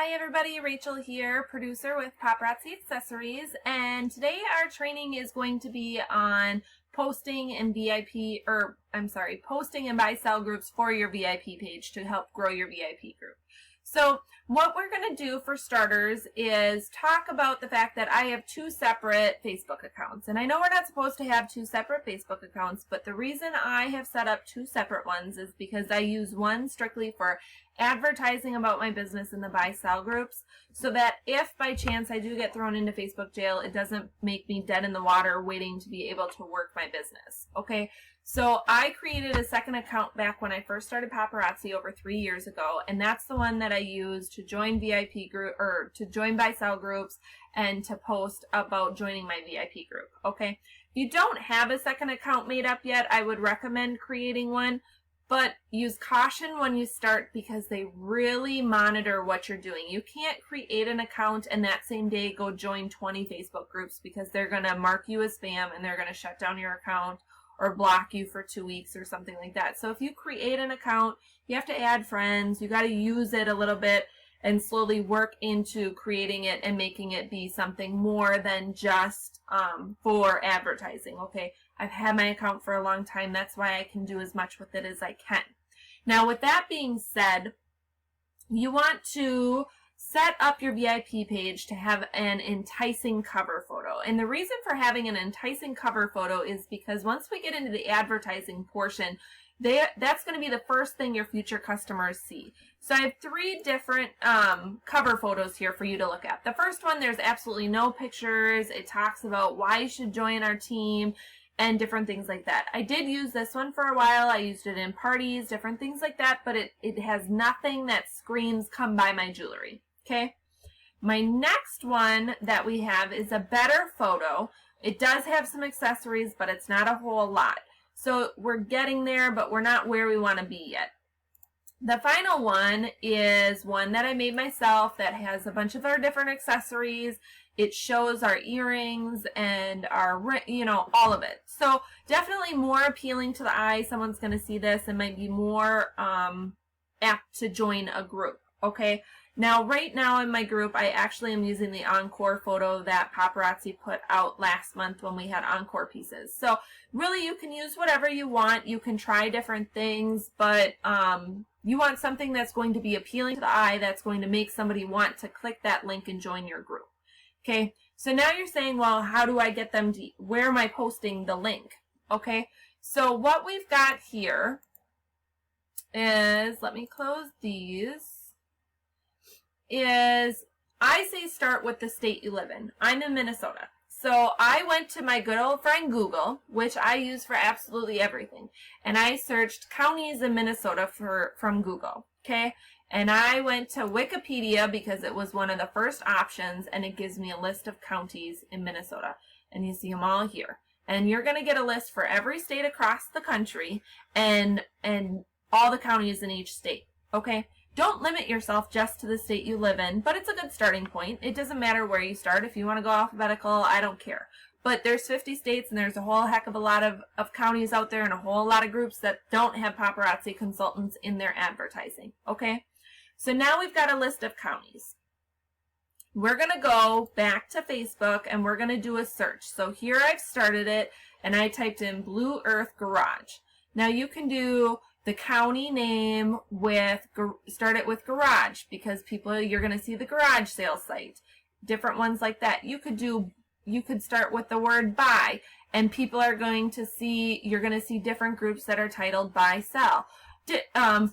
Hi everybody, Rachel here, producer with Paparazzi Accessories, and today our training is going to be on posting and posting and buy sell groups for your VIP page to help grow your VIP group. So what we're going to do for starters is talk about the fact that I have two separate Facebook accounts. And I know we're not supposed to have two separate Facebook accounts, but the reason I have set up two separate ones is because I use one strictly for advertising about my business in the buy sell groups, so that if by chance I do get thrown into Facebook jail, it doesn't make me dead in the water waiting to be able to work my business. Okay, so I created a second account back when I first started Paparazzi over 3 years ago, and that's the one that I use to join VIP group or to join buy sell groups and to post about joining my VIP group. Okay, if you don't have a second account made up yet, I would recommend creating one. But use caution when you start because they really monitor what you're doing. You can't create an account and that same day go join 20 Facebook groups because they're going to mark you as spam and they're going to shut down your account or block you for 2 weeks or something like that. So if you create an account, you have to add friends. You got to use it a little bit and slowly work into creating it and making it be something more than just for advertising. Okay, I've had my account for a long time. That's why I can do as much with it as I can. Now, with that being said, you want to set up your VIP page to have an enticing cover photo. And the reason for having an enticing cover photo is because once we get into the advertising portion, that's going to be the first thing your future customers see. So I have 3 different cover photos here for you to look at. The first one, there's absolutely no pictures. It talks about why you should join our team and different things like that. I did use this one for a while. I used it in parties, different things like that, but it has nothing that screams come buy my jewelry. Okay? My next one that we have is a better photo. It does have some accessories, but it's not a whole lot. So we're getting there, but we're not where we want to be yet. The final one is one that I made myself that has a bunch of our different accessories. It shows our earrings and our, all of it. So definitely more appealing to the eye. Someone's going to see this and might be more apt to join a group. Okay. Now, right now in my group, I actually am using the Encore photo that Paparazzi put out last month when we had Encore pieces. So really, you can use whatever you want. You can try different things, but you want something that's going to be appealing to the eye, that's going to make somebody want to click that link and join your group. Okay, so now you're saying, well, how do I get them to, where am I posting the link? Okay, so what we've got here is, let me close these, is I say start with the state you live in. I'm in Minnesota. So I went to my good old friend Google, which I use for absolutely everything. And I searched counties in Minnesota from Google. Okay. And I went to Wikipedia because it was one of the first options, and it gives me a list of counties in Minnesota. And you see them all here. And you're going to get a list for every state across the country and all the counties in each state. Okay. Don't limit yourself just to the state you live in, but it's a good starting point. It doesn't matter where you start. If you want to go alphabetical, I don't care. But there's 50 states, and there's a whole heck of a lot of counties out there and a whole lot of groups that don't have paparazzi consultants in their advertising. Okay? So now we've got a list of counties. We're going to go back to Facebook, and we're going to do a search. So here I've started it, and I typed in Blue Earth Garage. Now you can do the county name with, start it with garage, because you're going to see the garage sale site. Different ones like that. You could start with the word buy, and people are going to see, you're going to see different groups that are titled buy, sell,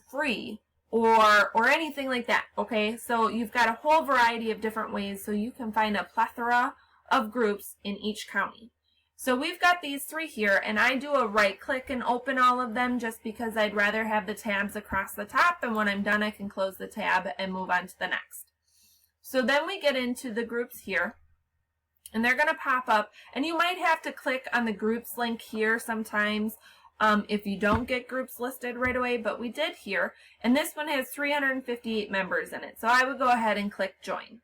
free, or anything like that. Okay. So you've got a whole variety of different ways, so you can find a plethora of groups in each county. So we've got these 3 here, and I do a right click and open all of them just because I'd rather have the tabs across the top, and when I'm done I can close the tab and move on to the next. So then we get into the groups here, and they're going to pop up, and you might have to click on the groups link here sometimes if you don't get groups listed right away, but we did here, and this one has 358 members in it, so I would go ahead and click join.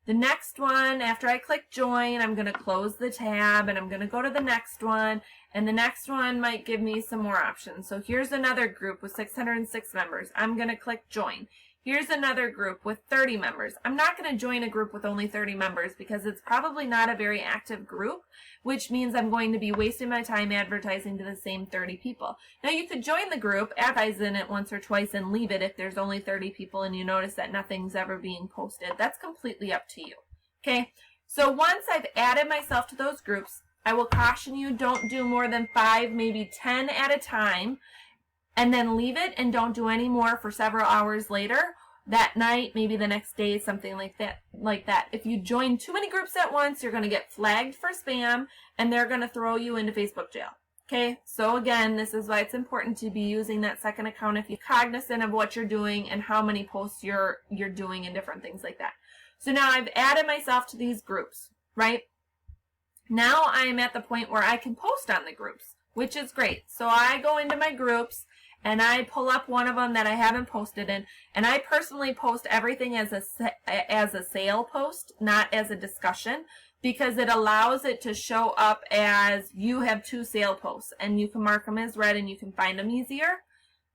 The next one, after I click join, I'm going to close the tab and I'm going to go to the next one, and the next one might give me some more options. So here's another group with 606 members. I'm going to click join. Here's another group with 30 members. I'm not going to join a group with only 30 members because it's probably not a very active group, which means I'm going to be wasting my time advertising to the same 30 people. Now you could join the group, advertise in it once or twice, and leave it if there's only 30 people and you notice that nothing's ever being posted. That's completely up to you. Okay, so once I've added myself to those groups, I will caution you, don't do more than 5, maybe 10 at a time, and then leave it and don't do any more for several hours later, that night, maybe the next day, something like that. If you join too many groups at once, you're going to get flagged for spam and they're going to throw you into Facebook jail. Okay, so again, this is why it's important to be using that second account if you're cognizant of what you're doing and how many posts you're doing and different things like that. So now I've added myself to these groups, right? Now I am at the point where I can post on the groups, which is great. So I go into my groups and I pull up one of them that I haven't posted in, and I personally post everything as a sale post, not as a discussion, because it allows it to show up as you have 2 sale posts, and you can mark them as read and you can find them easier.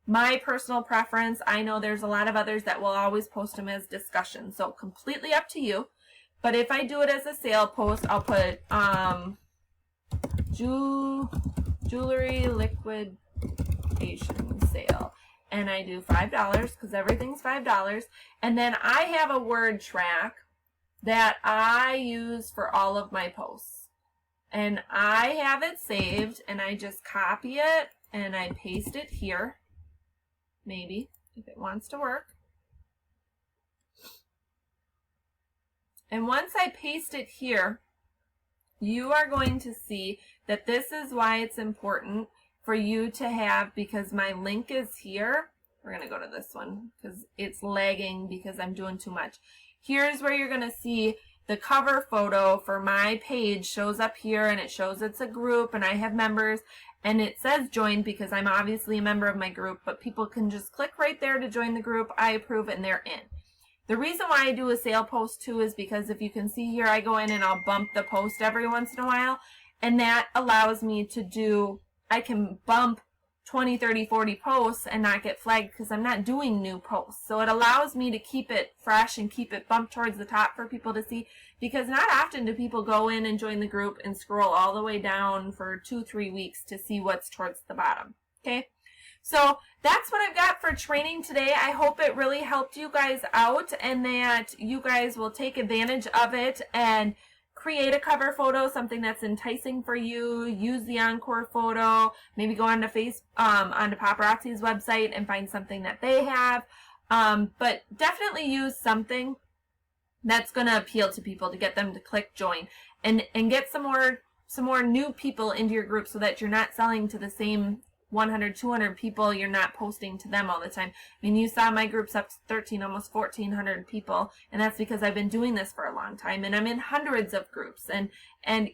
My personal preference, I know there's a lot of others that will always post them as discussion, so completely up to you. But if I do it as a sale post, I'll put jewelry liquidation sale, and I do $5 because everything's $5, and then I have a word track that I use for all of my posts, and I have it saved, and I just copy it and I paste it here, maybe if it wants to work. And once I paste it here, you are going to see that this is why it's important for you to have, because my link is here. We're going to go to this one because it's lagging because I'm doing too much. Here's where you're going to see the cover photo for my page shows up here, and it shows it's a group and I have members, and it says join because I'm obviously a member of my group, but people can just click right there to join the group. I approve and they're in. The reason why I do a sale post too is because if you can see here, I go in and I'll bump the post every once in a while, and that allows me to do, I can bump 20, 30, 40 posts and not get flagged because I'm not doing new posts. So it allows me to keep it fresh and keep it bumped towards the top for people to see, because not often do people go in and join the group and scroll all the way down for 2-3 weeks to see what's towards the bottom. Okay, so that's what I've got for training today. I hope it really helped you guys out and that you guys will take advantage of it and create a cover photo, something that's enticing for you. Use the encore photo. Maybe go onto onto Paparazzi's website and find something that they have. But definitely use something that's going to appeal to people to get them to click join and get some more new people into your group so that you're not selling to the same 100, 200 people. You're not posting to them all the time. I mean, you saw my group's up to 13, almost 1,400 people, and that's because I've been doing this for a long time, and I'm in hundreds of groups. And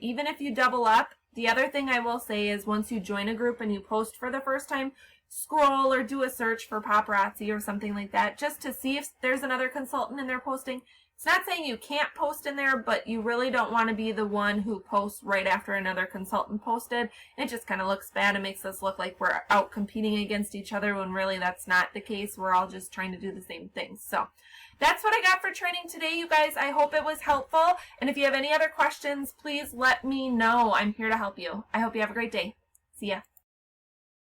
even if you double up, the other thing I will say is once you join a group and you post for the first time, scroll or do a search for paparazzi or something like that just to see if there's another consultant in there posting. It's not saying you can't post in there, but you really don't want to be the one who posts right after another consultant posted. It just kind of looks bad and makes us look like we're out competing against each other when really that's not the case. We're all just trying to do the same thing. So that's what I got for training today, you guys. I hope it was helpful. And if you have any other questions, please let me know. I'm here to help you. I hope you have a great day. See ya.